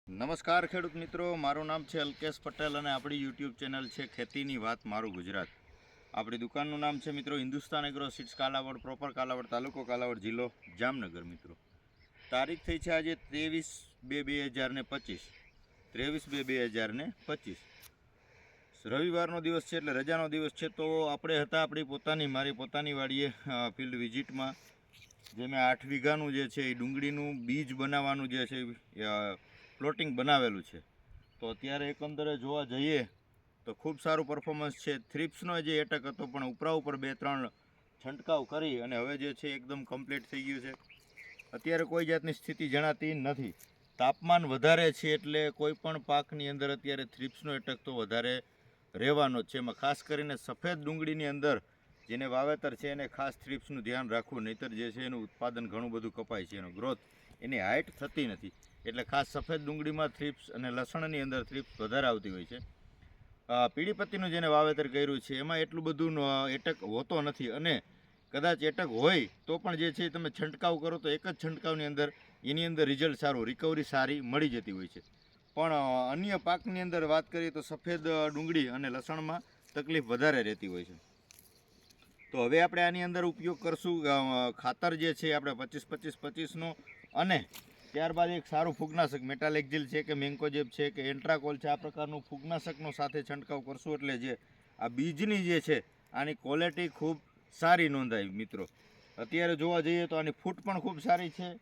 નમસ્કાર ખેડૂત મિત્રો, મારું નામ છે અલ્કેશ પટેલ અને આપણી યુટ્યુબ ચેનલ છે ખેતીની વાત મારું ગુજરાત. આપણી દુકાનનું નામ છે મિત્રો Hindustan agro seeds Kalavad, proper Kalavad, તાલુકો કાલાવડ, જિલ્લો જામનગર. મિત્રો તારીખ થઈ છે આજે 23/2/2025. 23/2/2025 રવિવારનો દિવસ છે, એટલે રજાનો દિવસ છે. તો આપણે હતા મારી પોતાની વાડીએ ફિલ્ડ વિઝિટમાં, જે મેં 8 વીઘાનું જે છે એ ડુંગળીનું બીજ બનાવવાનું જે છે પ્લોટિંગ બનાવેલું છે. તો અત્યારે એકંદરે જોવા જઈએ તો ખૂબ સારું પરફોર્મન્સ છે. થ્રિપ્સનો જે એટક હતો પણ ઉપર 2-3 છંટકાવ કરી અને હવે જે છે એકદમ કમ્પ્લીટ થઈ ગયું છે. અત્યારે કોઈ જાતની સ્થિતિ જણાતી નથી. તાપમાન વધારે છે એટલે કોઈ પણ પાકની અંદર અત્યારે થ્રિપ્સનો એટક તો વધારે રહેવાનો જ છે. એમાં ખાસ કરીને સફેદ ડુંગળીની અંદર જેને વાવેતર છે એને ખાસ થ્રિપ્સનું ધ્યાન રાખવું, નહીંતર જે છે એનું ઉત્પાદન ઘણું બધું કપાય છે, એનો ગ્રોથ, એની હાઇટ થતી નથી. એટલે ખાસ સફેદ ડુંગળીમાં થ્રિપ્સ અને લસણની અંદર થ્રિપ્સ વધારે આવતી હોય છે. પીળી પત્તીનું જેને વાવેતર કર્યું છે એમાં એટલું બધું એટક હોતો નથી, અને કદાચ એટક હોય તો પણ જે છે તમે છંટકાવ કરો તો એક જ છંટકાવની અંદર એની અંદર રિઝલ્ટ સારું, રિકવરી સારી મળી જતી હોય છે. પણ અન્ય પાકની અંદર વાત કરીએ તો સફેદ ડુંગળી અને લસણમાં તકલીફ વધારે રહેતી હોય છે. તો હવે આપણે આની અંદર ઉપયોગ કરશું ખાતર જે છે આપણે 25-25-25નો, અને ત્યારબાદ એક સારું ફૂગનાશક મેટાલેક્ઝિલ છે કે મેન્કોજેબ છે કે એન્ટ્રાકોલ છે, આ પ્રકારનું ફૂગનાશકનો સાથે છંટકાવ કરશું એટલે જે આ બીજની જે છે આની ક્વોલિટી ખૂબ સારી નોંધાય. મિત્રો અત્યારે જોવા જઈએ તો આની ફૂટ પણ ખૂબ સારી છે.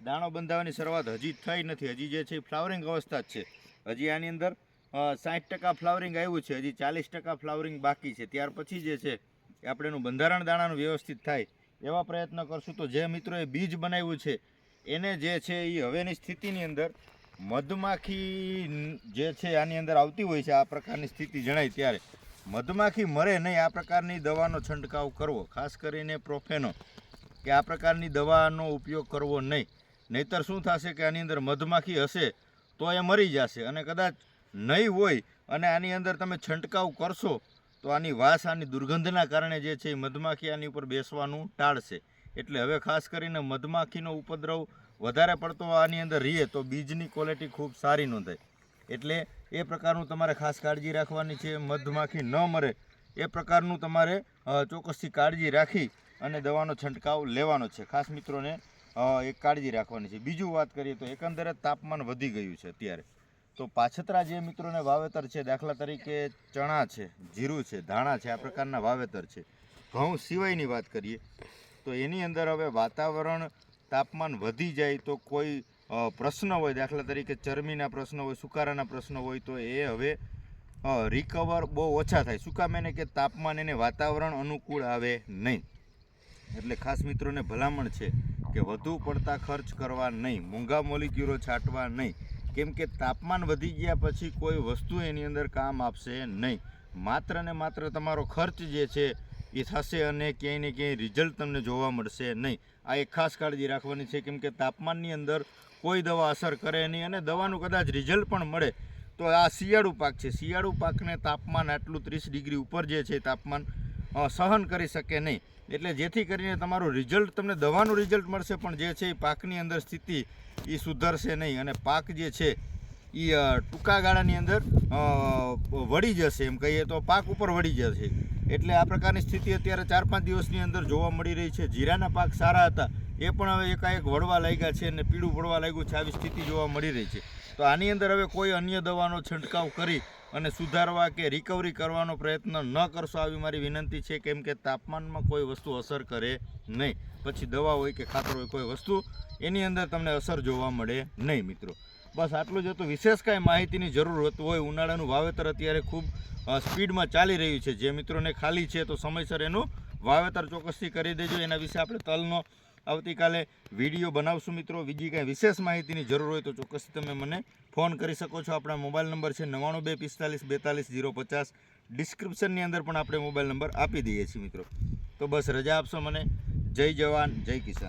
દાણો બંધાવવાની શરૂઆત હજી થઈ નથી, હજી જે છે ફ્લાવરિંગ અવસ્થા જ છે. હજી આની અંદર 60% ફ્લાવરિંગ આવ્યું છે, હજી 40% ફ્લાવરિંગ બાકી છે. ત્યાર પછી જે છે એ આપણે એનું બંધારણ દાણાનું વ્યવસ્થિત થાય એવા પ્રયત્ન કરશું. તો જે મિત્રોએ બીજ બનાવ્યું છે એને જે છે એ હવેની સ્થિતિની અંદર મધમાખી જે છે આની અંદર આવતી હોય છે, આ પ્રકારની સ્થિતિ જણાય ત્યારે મધમાખી મરે નહીં આ પ્રકારની દવાનો છંટકાવ કરવો, ખાસ કરીને પ્રોફેનો કે આ પ્રકારની દવાનો ઉપયોગ કરવો નહીં. નહીંતર શું થશે કે આની અંદર મધમાખી હશે તો એ મરી જશે, અને કદાચ નહીં હોય અને આની અંદર તમે છંટકાવ કરશો તો આની વાસ, આની દુર્ગંધના કારણે જે છે એ મધમાખી આની ઉપર બેસવાનું ટાળશે. એટલે હવે ખાસ કરીને મધમાખીનો ઉપદ્રવ વધારે પડતો આની અંદર રહીએ તો બીજની ક્વોલિટી ખૂબ સારી નોંધાય. એટલે એ પ્રકારનું તમારે ખાસ કાળજી રાખવાની છે. મધમાખી ન મરે એ પ્રકારનું તમારે ચોક્કસથી કાળજી રાખી અને દવાનો છંટકાવ લેવાનો છે. ખાસ મિત્રોને એક કાળજી રાખવાની છે. બીજું વાત કરીએ તો એકંદરે તાપમાન વધી ગયું છે અત્યારે, તો પાછતરા જે મિત્રોને વાવેતર છે, દાખલા તરીકે ચણા છે, જીરું છે, ધાણા છે, આ પ્રકારના વાવેતર છે. ઘઉં સિવાયની વાત કરીએ તો એની અંદર હવે વાતાવરણ તાપમાન વધી જાય તો કોઈ પ્રશ્ન હોય, દાખલા તરીકે ચરમીના પ્રશ્નો હોય, સુકારાના પ્રશ્નો હોય, તો એ હવે રિકવર બહુ ઓછા થાય. શું કામ? એને કે તાપમાન એને વાતાવરણ અનુકૂળ આવે નહીં. એટલે ખાસ મિત્રોને ભલામણ છે કે વધુ પડતા ખર્ચ કરવા નહીં, મોંઘા મોલિક્યુલો છાંટવા નહીં, કેમ કે તાપમાન વધી ગયા પછી કોઈ વસ્તુ એની અંદર કામ આપશે નહીં. માત્ર ને માત્ર તમારો ખર્ચ જે છે એ થશે અને ક્યાંય ને ક્યાંય રિઝલ્ટ તમને જોવા મળશે નહીં. આ એક ખાસ કાળજી રાખવાની છે, કેમ કે તાપમાનની અંદર કોઈ દવા અસર કરે નહીં, અને દવાનું કદાચ રિઝલ્ટ પણ મળે તો આ શિયાળુ પાક છે. શિયાળુ પાકને તાપમાન આટલું 30 ડિગ્રી ઉપર જે છે તાપમાન સહન કરી શકે નહીં. એટલે જેથી કરીને તમારું રિઝલ્ટ, તમને દવાનું રિઝલ્ટ મળશે પણ જે છે એ પાકની અંદર સ્થિતિ એ સુધરશે નહીં, અને પાક જે છે એ ટૂંકા ગાળાની અંદર વળી જશે, એમ કહીએ તો પાક ઉપર વળી જશે. એટલે આ પ્રકારની સ્થિતિ અત્યારે 4-5 દિવસની અંદર જોવા મળી રહી છે. જીરાના પાક સારા હતા એ પણ હવે એકાએક વળવા લાગ્યા છે અને પીળું પડવા લાગ્યું છે, આવી સ્થિતિ જોવા મળી રહી છે. તો આની અંદર હવે કોઈ અન્ય દવાનો છંટકાવ કરી અને સુધારવા કે રિકવરી કરવાનો પ્રયત્ન ન કરશો, આવી મારી વિનંતી છે. કેમ કે તાપમાનમાં કોઈ વસ્તુ અસર કરે નહીં, પછી દવા હોય કે ખાતર હોય, કોઈ વસ્તુ એની અંદર તમને અસર જોવા મળે નહીં. મિત્રો બસ આટલું જ હતું. વિશેષ કાંઈ માહિતીની જરૂર હોય, ઉનાળાનું વાવેતર અત્યારે ખૂબ સ્પીડમાં ચાલી રહ્યું છે. જે મિત્રોને ખાલી છે તો સમયસર એનું વાવેતર ચોક્કસથી કરી દેજો. એના વિશે આપણે તલનો આવતીકાલે વિડીયો બનાવશું. મિત્રો બીજી કાંઈ વિશેષ માહિતીની જરૂર હોય તો ચોક્કસથી તમે મને ફોન કરી શકો છો. આપણા મોબાઈલ નંબર છે 9245424050. ડિસ્ક્રિપ્શનની અંદર પણ આપણે મોબાઈલ નંબર આપી દઈએ છીએ. મિત્રો તો બસ રજા આપશો મને. જય જવાન, જય કિસાન.